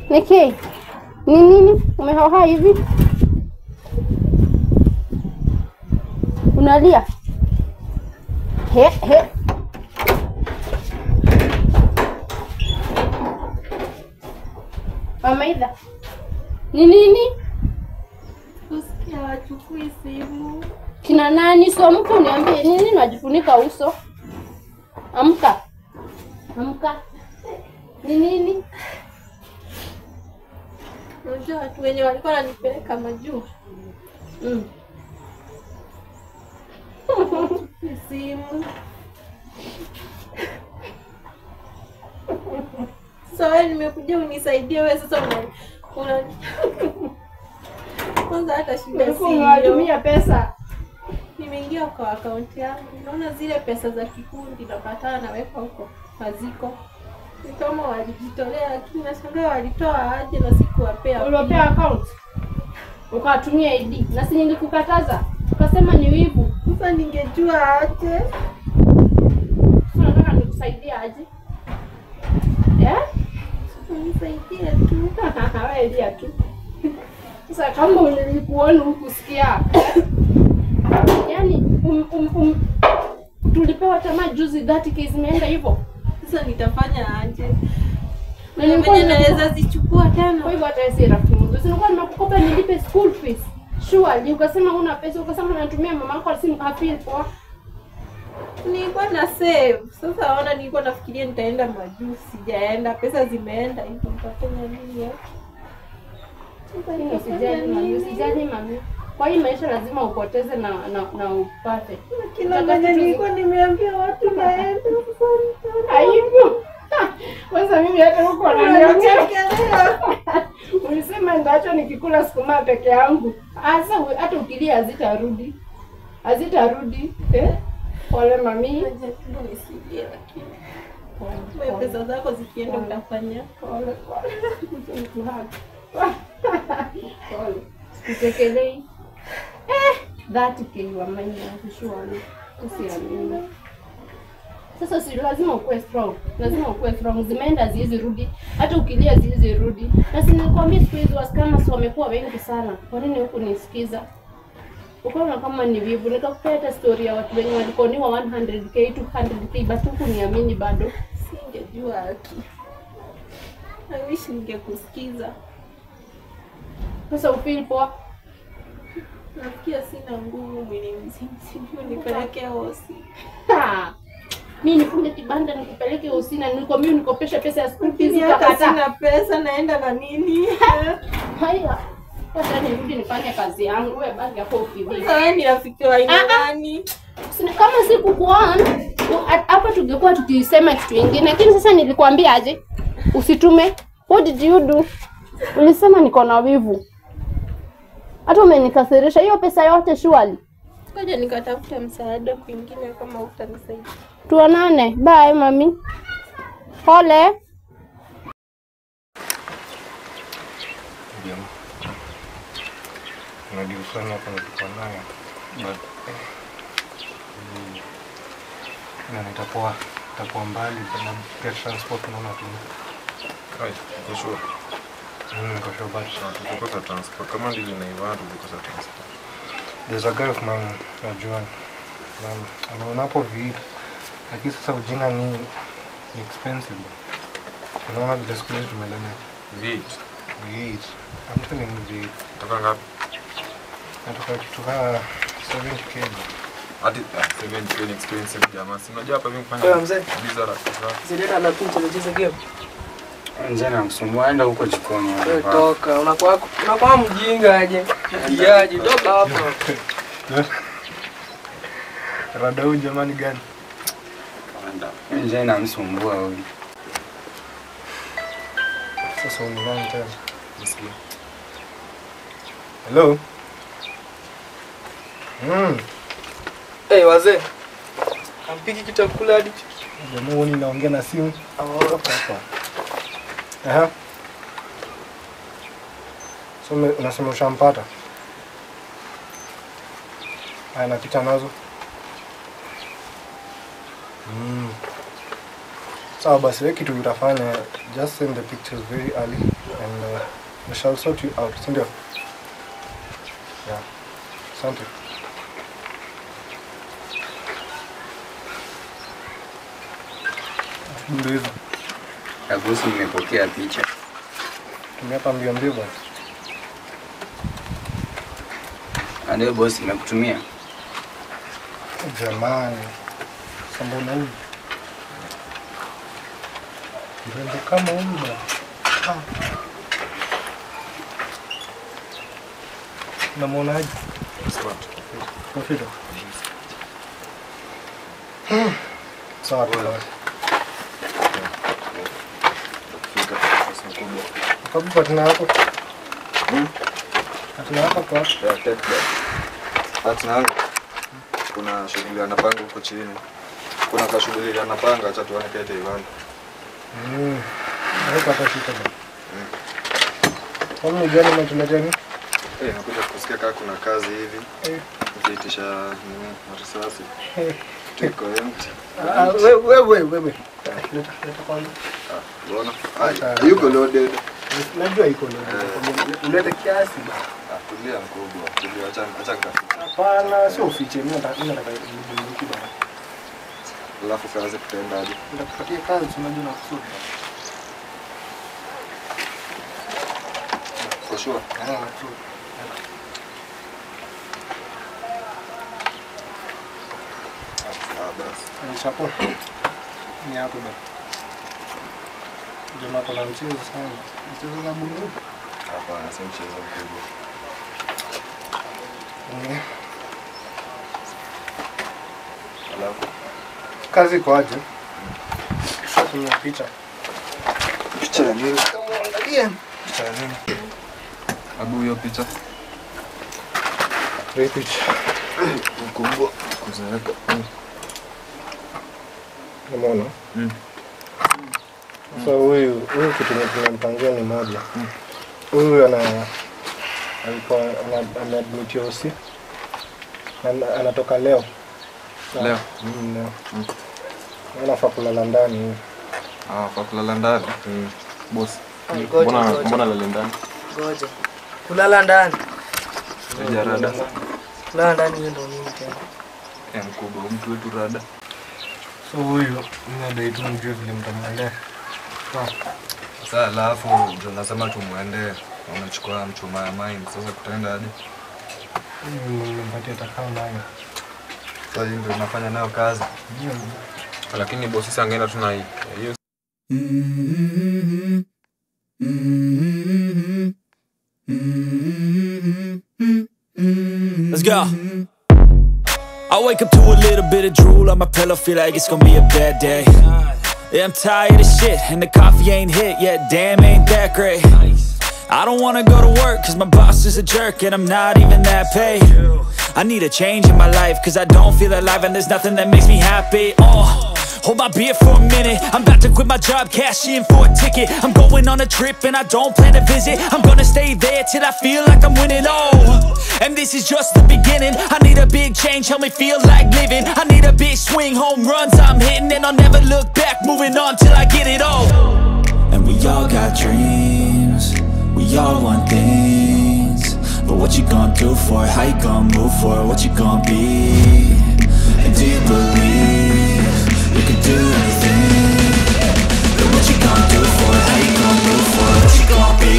Niki, ni nini? Umehoha hivi? Unalia? He. Mama Ida. Ni nini? Usikia wachukui simu. Kina nani? So amka uniambie ni nini unajifunika uso? Amka. Ni nini? Unajua watu wenye walikuwa wananipeleka majuu. Simu. Sasa wewe nimekuja unisaidie wewe sasa una kwanza hata shida si unatumia pesa. Nimeingia kwa akaunti yangu. Naona zile pesa za kikundi napatana naweka huko haziko. Ni kama walijitolea lakini nashangaa walitoa aje na sikuwapea. Uliwapea account? Ukatumia ID. Na si nilikukataza. Ukasema ni wivu. Sasa ningejua aje. Unataka nikusaidie aje? Nisaidie tu. Wewe ndia tu. Sasa kama nilikuona hukusikia. Yaani tulipewa tamaa juzi 30k zimeenda hivyo. Sasa nitafanya aje? Na nilikuwa naweza zichukua tena. Kwa hivyo hata si rafiki mzuri. Sinakuwa nimekukopa nilipe school fees. Sure, ukasema huna pesa, ukasema unatumia mama yako simu hapi poa. Nilikuwa na save. Sasa ona nilikuwa nafikiria nitaenda majuu, sijaenda. Pesa zimeenda hivyo nitafanya nini hapo? Usijali mami. Kwa hii maisha lazima upoteze na upate. Kila mara nilikuwa nimeambia watu naenda. Aibu. Kwanza mimi hata huko ananiambia. Ulisema ndacho nikikula sukuma peke yangu. Sasa hata ukilia hazitarudi. Pole mami. Nisidie lakini. Wewe pesa zako zikienda utafanya. Pole. Sikutekelei. 30k wa maana shughuli. Usiamini. Sasa si lazima ukuwe strong. Zimeenda ziwezi rudi. Hata ukilia ziwezi rudi. Na si nilikwambia siku hizo wasichana wamekuwa wengi sana. Kwa nini huku nisikiza? Ukaona kama ni vivu, nikakupea hata story ya watu wenye walikoniwa 100k 200k but huku niamini bado. Singejua haki. I wish ningekusikiza. Sasa ufeel poa. Nafikia sina nguvu mwili mzima. Sijui nipeleke hosi. Mimi nifunge kibanda nikupeleke hosi na nilikwambia nikopesha pesa ya school fees ukakataa. Sina pesa naenda na nini? Haya. Sasa nirudi nifanye kazi yangu. Wewe baki hapo ukibii. Sasa wewe ni rafiki wa aina gani? Kama sikukuona hapa tungekuwa tukisema kitu kingine. Lakini sasa nilikwambia aje? Usitume. What did you do? Ulisema niko na wivu. Hata umenikasirisha hiyo pesa yote shwali. Ngoja nikatafuta msaada kwingine kama utanisaidia. Tuonane. Bye mami. Pole. Jamaa. Kuna deal fulani hapa nilikuwa nayo. Na nitakuwa mbali na pia transport unaona tu. Right, for sure. For sure, but tukosa transport. Kama ndivyo naiva tukosa transport. There's a guy of mine, Juan. Anaona hapo vipi. Lakini sasa ujinga ni expensive. Unaona vile siku hizi tumelana. Vipi? I'm telling you vipi. Toka ngapi? Natoka 70k. Hadi 70k ni expensive jamaa. Si unajua hapa mimi kufanya mzee. Bizarre. Zileta na pincha za game. Njana msumbua enda huko jikoni. Wewe toka, unakuwa mjinga aje. Kiaje, toka hapa. Rada huyu jamani gani? Njana msumbua huyu. Sasa ni nani tena? Msikia. Hello? Hey wazee. Kampiki kitakula hadi. Jamaa ni naongea na simu. Hapa. Aha. So unasema ushampata? Haya na picha nazo. Sawa basi wewe kitu utafanya, just send the pictures very early and we shall sort you out. Sindio? Yeah. Asante. Ndio hivyo. Bosi nimepokea picha. Tumeapa mbio mbio bwana. Ndio bosi nimekutumia. Jamani. Sambona huyu? Ndio kama huyu bwana. Namuonaje? Profita. Sawa. Kabu partner yako? Partner yako kwa? Partner yangu. Kuna shughuli anapanga huko chini. Kuna kashughuli anapanga, acha tuone kete Ivan. Hapo hata shika bwana. Kama gani mnatuletea nini? Nakuja kusikia kama kuna kazi hivi. Ukiitisha nini? Marisasi. Tiko empty. Wewe. Leta kwanza. Unaona? Yuko loaded. Najua iko loaded. Ulete kiasi bwana. Tulia mkubwa. Tulia acha nikafika. Hapana, sio ufiche. Mimi nataka nibunduki bwana. Alafu kazi tutaenda hadi. Nitakupatia kazi unajua na kusudi. For sure. Chapo. Ni hapo bwana. Jamaa kuna mchezo sana. Mchezo na bunduki. Hapana, si mchezo mkubwa. Alafu kazi kwa aje? Sasa kuna picha. Picha ya nini? Angalia. Picha ya nini? Abu hiyo picha. Picha. Mkubwa kuzeeka. Umeona? Sasa huyu kitu tunampangia ni moja. Huyu alikuwa ameadmitiwa hosi. Anatoka leo. Leo? Leo. Anafaa kulala ndani. Anafaa kulala ndani? Boss. Mbona lala ndani? Ngoja. Kulala ndani. Rada. Kulala ndani hiyo ndio nini tena? Mkubwa mtu wetu rada. So huyu mnadai tu mjue vile mtamwendea. Sasa alafu ndio nasema tumuende, unachukua mchuma ya mine. Sasa kutaenda hadi nimpatie takao nayo. Sasa hiyo ndio nafanya nayo kazi. Lakini bosi sasa angeenda tu na hiyo. Let's go. I wake up to a little bit of drool on my pillow, feel like it's gonna be a bad day. Yeah, I'm tired of shit, and the coffee ain't hit yet, damn, ain't that great. I don't wanna go to work, cause my boss is a jerk, and I'm not even that paid. I need a change in my life, cause I don't feel alive, and there's nothing that makes me happy. Hold my beer for a minute, I'm about to quit my job, cash in for a ticket. I'm going on a trip and I don't plan to visit. I'm gonna stay there till I feel like I'm winning, and this is just the beginning. I need a big change, help me feel like living. I need a big swing, home runs I'm hitting, and I'll never look back, moving on till I get it all. And we all got dreams, we all want things, but what you gonna do for it? How you gonna move for it? What you gonna be? And do you believe you can do anything? But what you gonna do for it? How you gonna move for it? What you gonna be?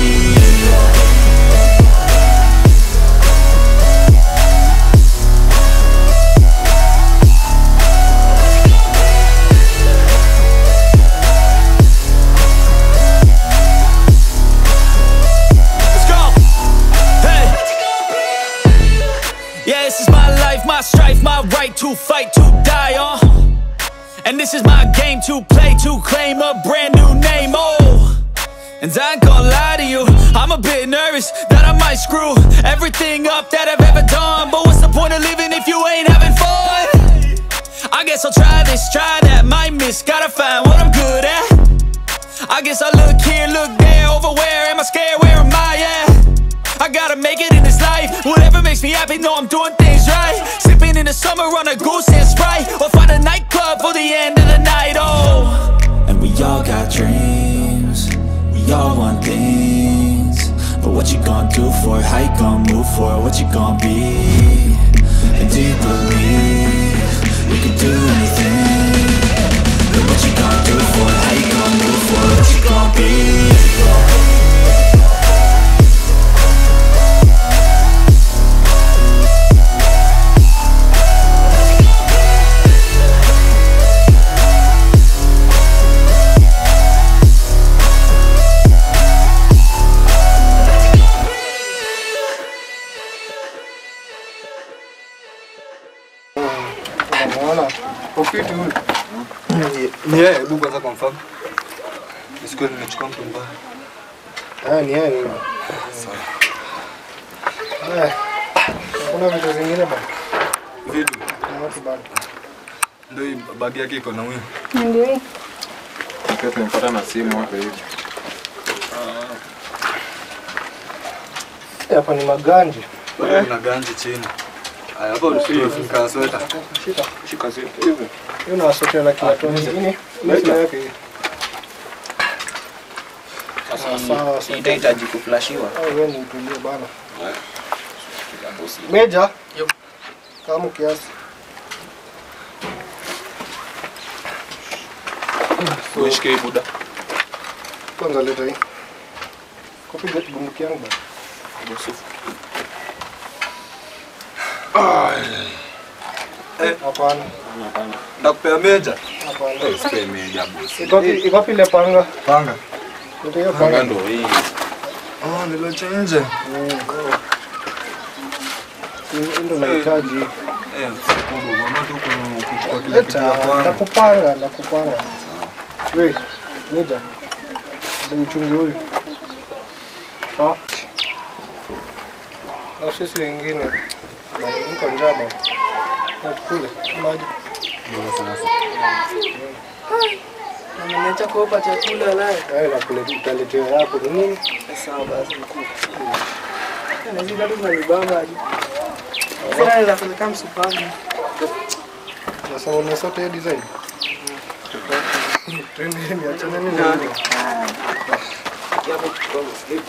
brand new name, oh. And I ain't gonna lie to you, I'm a bit nervous that I might screw everything up that I've ever done. But what's the point of living if you ain't having fun? I guess I'll try this, try that, might miss, gotta find what I'm good at. I guess I look here, look there, over where am I scared, where am I at? I gotta make it in this life, whatever makes me happy, know I'm doing things right. Sipping in the summer on a goose and Sprite, or find a nightclub for the end of the night, oh. And we all got dreams, we all want things, but what you gonna do for it, how you gonna move for it, what you gonna be? And do you believe we can do anything? But what you gonna do for it, how you gonna move for it, what you gonna be? Ufiti huyu. Ni yeye, hebu kwanza confirm. Nisikuwe nimechukua mtu mbaya. Ni yeye. Sawa. Kuna vitu zingine bado. Vitu. Watu bado. Ndio hii bagi yake iko na huyu. Ndio hii. Kesho nimpata na simu hapa hivi. Hapa ni maganji. Kuna ganji chini. Haya hapo usifika sweta. Shika sweta hivi. Hiyo na sweta la kila toni. Nini? Mimi yake hii. Sasa itahitaji kuflashiwa. Wewe ni utulie bana. Meja. Kama kiasi. Uishike buda. Kwanza leta hii. Kopi gati bunduki yangu bana. Hapana. Nakupea meja. Hapana. Usipe meja boss. Iko wapi ile panga? Panga. Ndio panga ndio hii. Nilo change. Ndio nahitaji. Kubwa mama tu kuchukua kile kitu ya kwanza. Nakupanga. Wewe, meja. Mchungi huyu. Ha? Na sisi wengine. Niko njaa bana. Nakule maji. Ndio sasa. Nimeacha kuopa chakula la. Nakuletea yako ni nini? Sawa basi mkuu. Na hizi bado zinanibamba hadi. Sasa naweza kufanya msupani. Sasa unasote hiyo design. Twende niachane nini? Yapo kwa slip.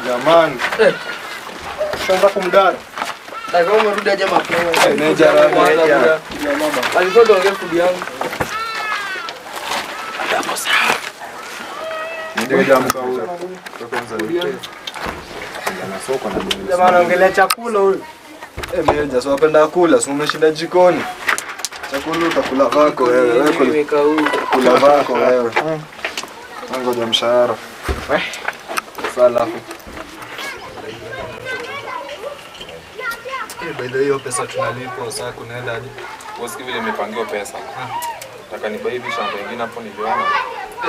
Jamani. Sasa kumdara. Na kama umerudi aje mapema. Meja la meja. Alikuwa ndo ongea food yangu. Hapo sawa. Ndio jamka huyo. Kwanza leo. Na soko na biashara. Jamani ongelea chakula huyu. Meja, so unapenda kula, so umeshinda jikoni. Chakula utakula vako wewe. Wewe kula vako wewe. Ngoja mshahara. Sala. By the way, hiyo pesa tunalipo sasa kunaenda hadi. Usikie vile nimepangiwa pesa. Nataka nibai hivi shamba nyingine hapo niliona.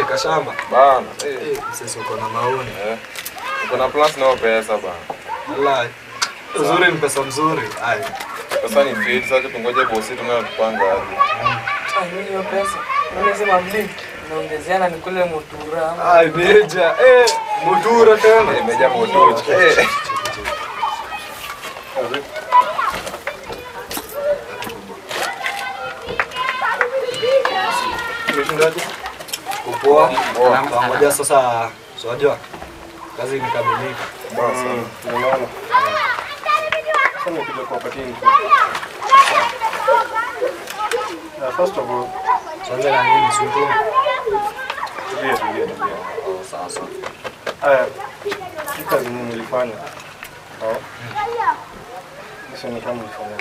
Kashamba. Bana. Sasa uko na maoni. Uko na plus na pesa bana. Wallahi. Uzuri ni pesa mzuri. Ai. Pesa ni mbili sasa tungoje bosi tunapanga aje. Hiyo pesa. Unasema mlink. Naongezeana nikule mutura. Ai meja. Mutura tena. Meja mutura. Umeshindaje? Upoa. Ngoja sasa, unajua kazi imekamilika. Basi, unaona. Sasa nikuja kuwapatia info. First of all, kwanza na nini msumbue? Tulia. Sawa. Haya, hii kazi nilifanya. Sasa ni kama nilifanya.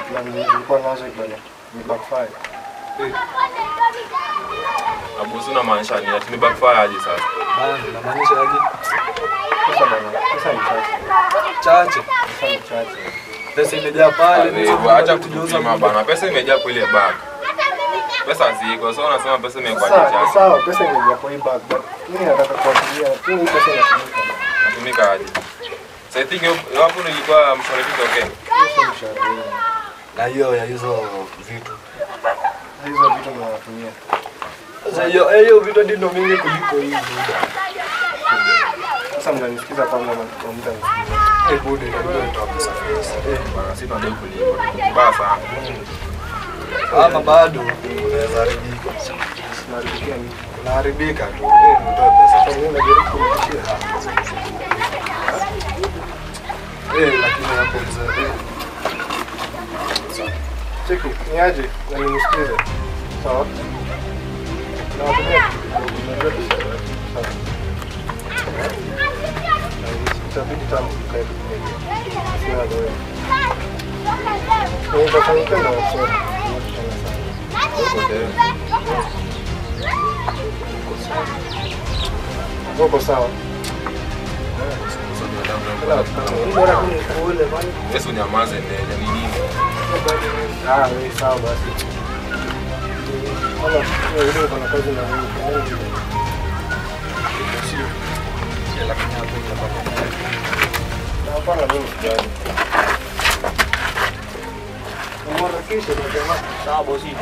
Plan nilikuwa nazo ibana. Ni backfire. Abusu na maanisha ni ati ni backfire aje sasa? Na maanisha aje? Pesa ni chache. Pesa imejaa pale. Acha kujuzima bana. Pesa imejaa kwa ile bag. Pesa ziko. So unasema pesa imekuwa chache. Sawa, pesa imejaa kwa hii bag. Mimi nataka kuwaambia, hii pesa inatumika. Natumika aje? So I think hapo nilikuwa mshahara okay. Na hiyo ya hizo vitu. Hizo vitu ndio natumia. Sasa hiyo vitu ndio mingi kuliko hii muda. Sasa mnanisikiza kwa muda mnisikiza. Bude ndio pesa. Bana sisi ndio kulipa. Basa. Ama bado unaweza haribika. Unaharibika nini? Unaharibika tu. Mtoe pesa. Kwa nini unajaribu kunitishia? Lakini hapo mzee. Cheki, ni aje na nimsikize. Sawa? Na watumia unajua pesa. Sawa. Itabidi tamu kae kumenya. Sina doa. Nitafanyika na wasema. Uko sawa? Yesu nyamaze ndio ni nini? Wewe sawa basi. Wala wewe kuna kazi na mimi. Lakini hapo unapata. Hapana mimi sijali. Mwarakisha kwa jamaa. Sawa bosi.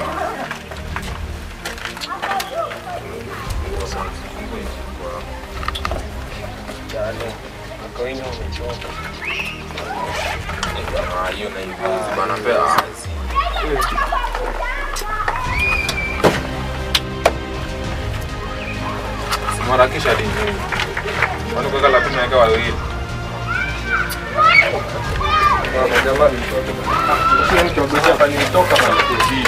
Kawaida umechoka. Hiyo na hivyo bana pea. Simarakisha dini. Wanu kwa kala pina kwa wawili. Kwa jamaa ni mtoto. Sio mtu ambaye hapa nitoka pale kujii.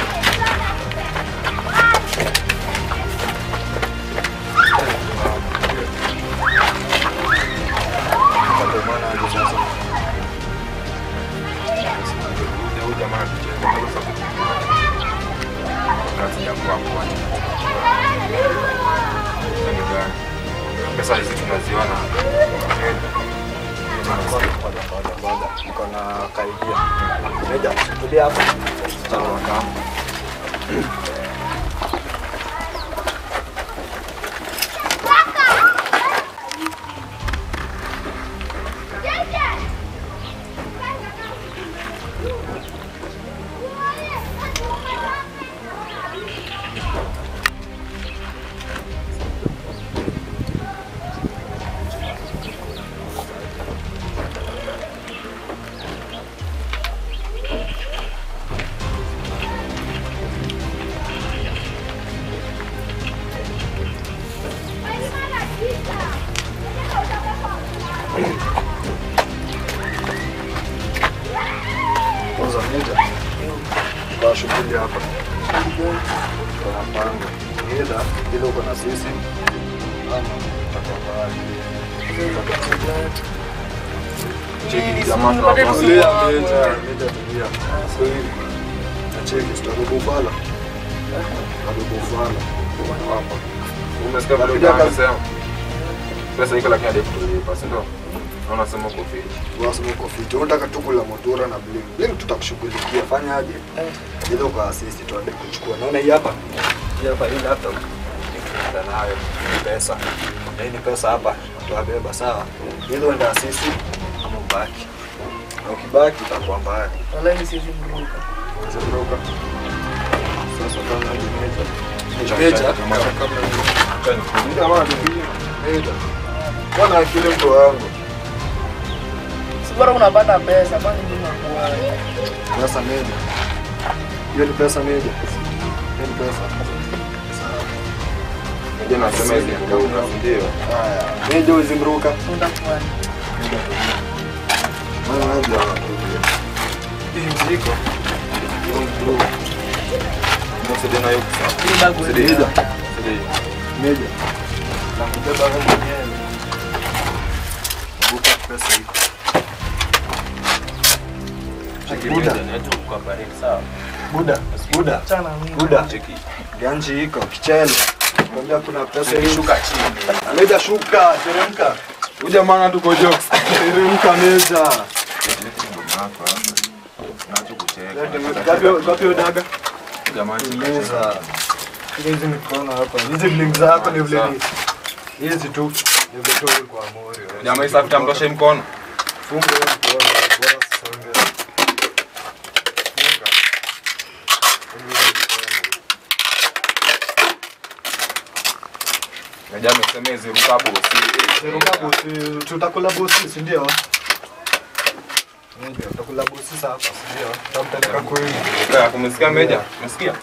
Pesa hizi tunaziona. Niko na kaidia. Meja, tulia hapo. Sawa kama. Kwanza meja. Kwa shughuli hapa. Kwa mpango. Ile uko na sisi. Ama tutakwambia. Cheki jamaa tulia meja tulia. Sio hivi. Na cheki tutakupa ufala. Tutakupa ufala. Hapa. Umesikia bado unasema. Pesa iko lakini hadi kutulipa, si ndio? Naona sema uko fit. Unasema uko fit. Unataka tu kula motora na bling. Bling tutakushughulikia. Fanya aje? Ile uko assist tuende kuchukua. Naona hii hapa. Hii hapa hii laptop. Ndio nayo pesa. Na hii ni pesa hapa. Tuwabeba sawa. Ile uende assist ama ubaki. Na ukibaki itakuwa mbaya. Wala ni siwezi mruka. Unaweza kuruka. Sasa kama ni meja. Bwana akili mtu wangu. Si bora unapata pesa, kwani mimi nakuwa. Pesa meja. Hiyo ni pesa meja. Hiyo ni pesa. Jana nasema hizi ngauka ndio. Haya. Meja uzimruka. Hii mzigo. Msaidia nayo kusema. Meja. Na kubeba wewe mwenyewe. Buka pesa iko. Buda. Ganji iko kichele. Kwambia kuna pesa Shuka chini. Meja shuka, teremka. Huyu jamaa tuko jokes. Teremka meja. Nacho kucheka. Gapi udaga? Jamani Meza. Hizi mikono hapa. Hizi bling zako ni vile ni. Hizi tu. Ni vile tu kwa amori. Jamaa isa kutamtosha mkono. Funga mkono. Bora songe. Jamaa amesema hizi ruka bosi. Ruka bosi, tutakula bosi, si ndio? Ndio, tutakula bosi sasa, si ndio? Tutamtaka kweli. Kaya kumsikia meja? Umesikia?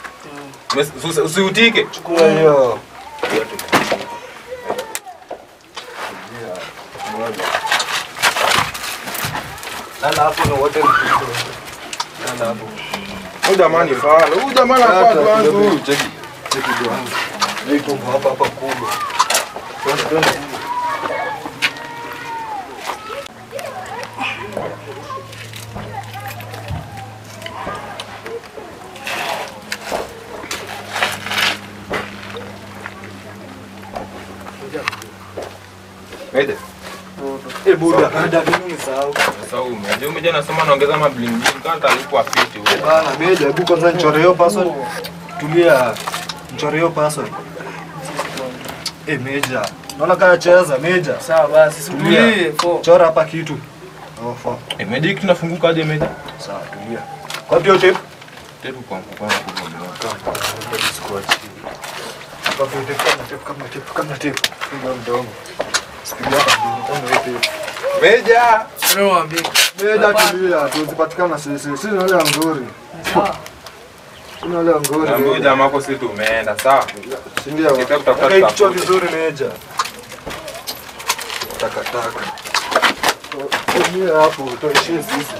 Usiutike. Chukua hiyo. Lala hapo na wote. Lala hapo. Huyu jamani fala. Huyu jamani anafaa kwanza. Cheki. Cheki kwanza. Niko hapa kubwa. Twende. Meja. Buda, ada mimi nisahau. Sasa umeja nasema naongeza mabling bling kama talipwa fiti wewe. Bana, meja, hebu kwanza nichore hiyo password. Tulia. Nichore hiyo password. Meja. Naona kaya cheza meja. Sawa basi, situlie. Chora hapa kitu. Meja hiki tunafunguka aje meja? Sawa, tulia. Kwa hiyo tape? Tape kwa kubwa. Kwa hiyo kama tape. Funga mdomo. Sikia hapa. Meja. Meja tulia, tuzipatikana sisi. Sisi ni wale ngori. Sisi ni wale ngori. Na mmoja jamaa wako sisi tumeenda, sawa? Si ndio? Tutafuta kichwa vizuri meja. Taka. Tulia hapo, tuishie sisi.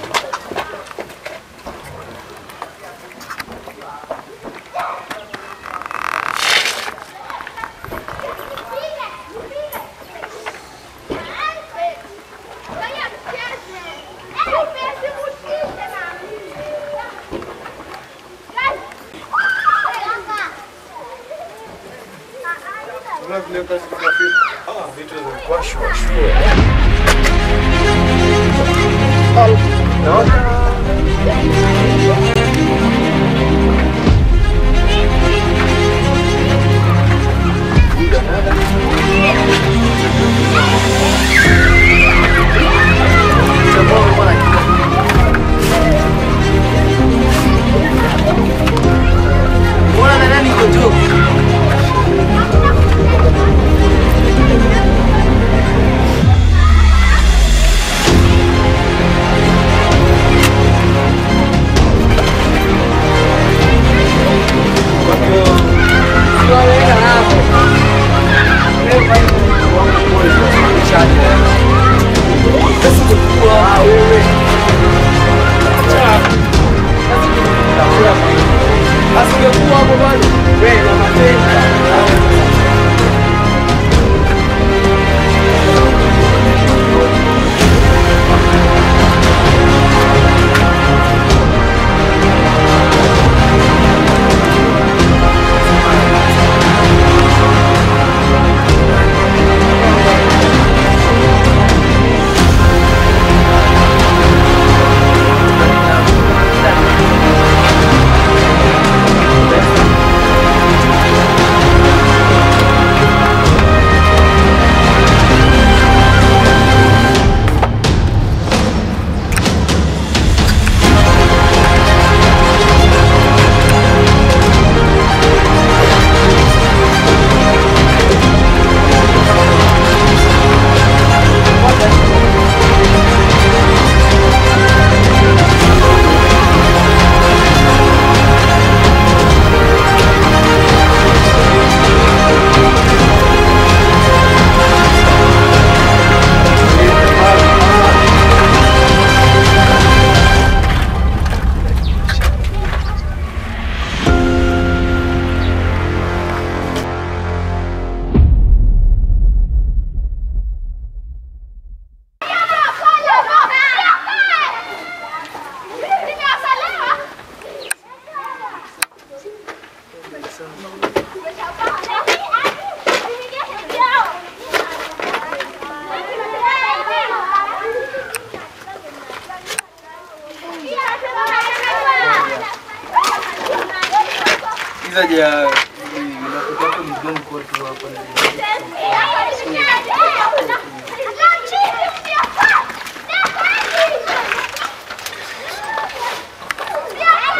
hata ja inapokuwa mgeni kwa tu hapa na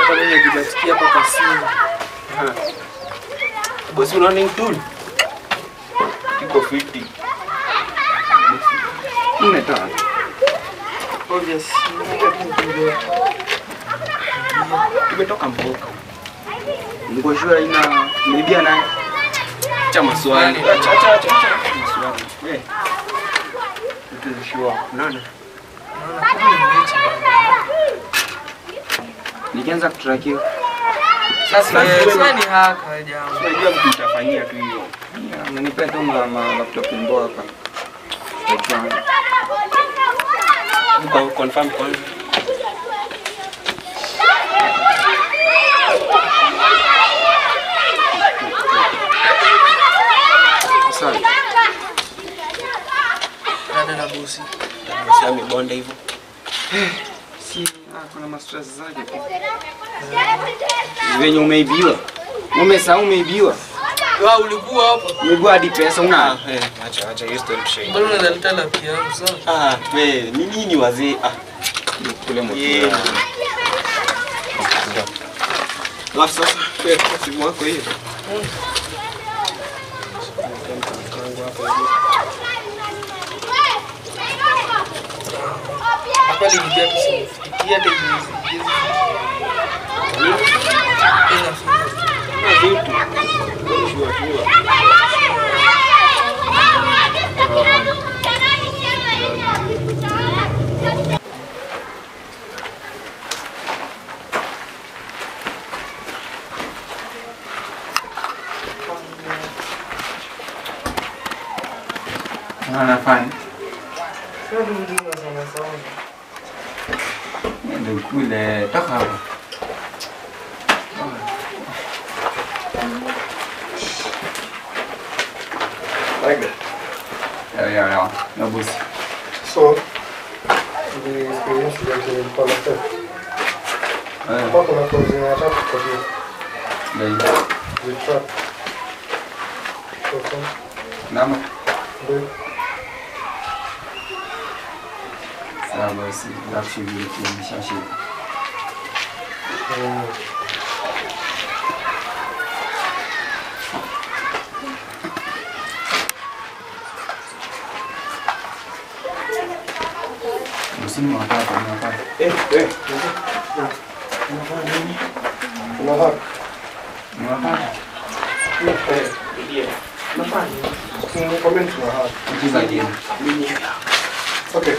kama nikibatikia hapa kasini. Bosi unaona ni tool. Iko fiti. Unataka. Obvious. Tumetoka mboka. Niko sure ina maybe ana cha maswali. Acha. Maswali. Niko sure. Unaona? Nikianza kutrakiwa. Sasa ni haka jamaa. Unajua mtu utafanyia tu hiyo. Unanipea tu laptop mboa hapa. Uko confirm kwanza. Sorry. Na bosi. Sasa bonda hivyo. Si kuna ma-stress zake tu. Venye umeibiwa. Umesahau umeibiwa. Wewe ulikuwa hapa. Umeibiwa hadi pesa una. Acha hiyo story tushauri. Mbona unaleta la pia sawa? Wewe ni nini wazee? Kule moto. Alafu sasa simu yako hiyo. Kwani ndio tusifikia hizi. Anafanya. Ndio kule toka hapo. Yeah. No boss. So, the experience that you will follow up. What can I cause in a trap for you? The trap. Nama. Sawa basi, lakini nimeshashika. Msimu wa tatu unapata. Unapata. Okay.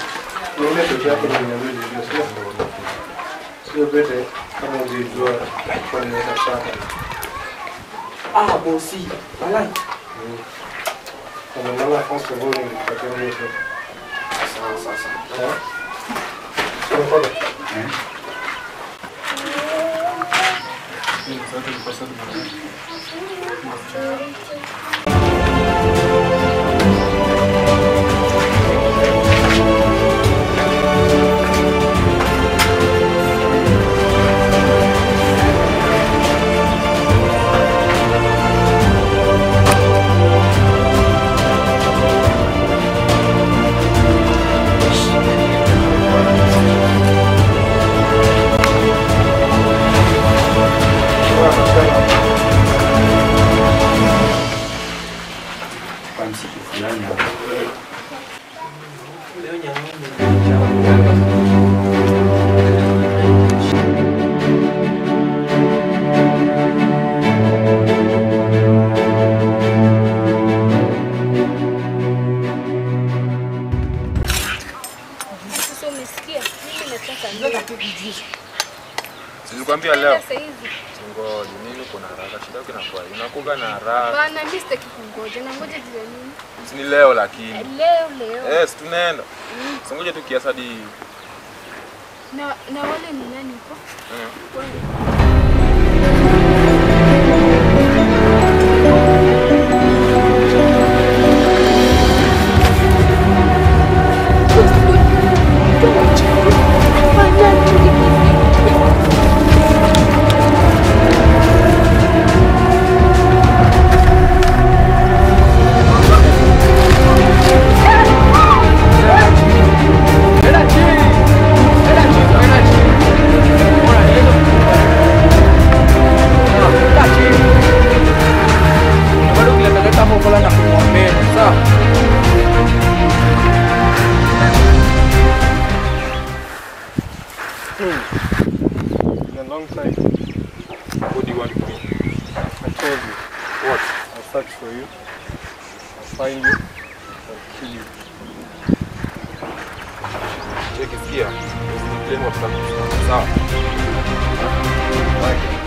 Unaona tu hapo ni nini ndio sio bete kama unajua kwa nini unataka. Bosi. Walai. Kama mala kwanza bora nipate hiyo. Sasa. Sio kwa. Nilikwambia leo. Ngoja nini uko na haraka? Shida yako inakuwa unakuga na haraka. Bana mimi sitaki kungoja. Na ngoja jira nini? Si ni leo lakini. Leo. Yes, tunaenda. Ngoja tu kiasi hadi na wale ni nani huko? In a long time. What do you want from me? I told you. What? I'll search for you. I'll find you. I'll kill you. Check his gear. He's playing what's up. Sawa. Bye.